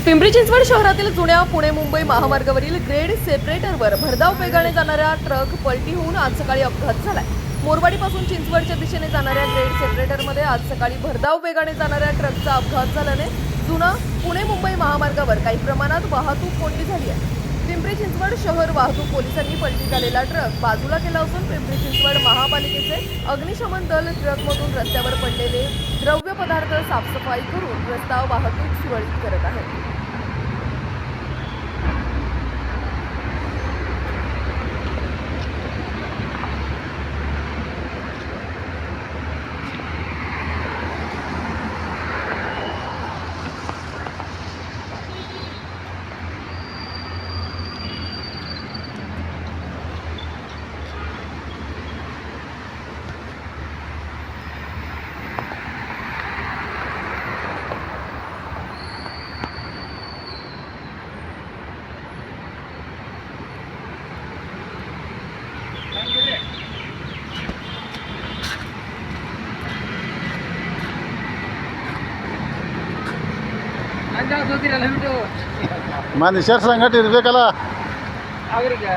पिंपरी चिंचवड शहरातील जुन्या पुणे मुंबई महामार्गावरील ग्रेड सेपरेटरवर भरधाव वेगाने जाणाऱ्या ट्रक पलटी होऊन आज सकाळी अपघात झालाय। मोरवाडीपासून चिंचवडच्या दिशेने जाणाऱ्या ग्रेड सेपरेटरमध्ये आज सकाळी भरधाव वेगाने जाणाऱ्या ट्रकचा अपघात झाल्याने जुना पुणे मुंबई महामार्गावर काही प्रमाणात वाहतूक कोंडी झाली आहे। पिंपरी चिंचवड शहर वाहतूक पोलिसांनी पलटी झालेला ट्रक बाजूला केला असून पिंपरी चिंचवड महापालिकेचे अग्निशमन दल ट्रकमधून रस्त्यावर पडलेले द्रव्य पदार्थ साफसफाई करून रस्ता वाहतूक सुरळीत करत आहे। ಮನುಷ್ಯರ ಸಂಗಟ ಇರ್ಬೇಕಲ್ಲ. ಅವ್ರಿಗೆ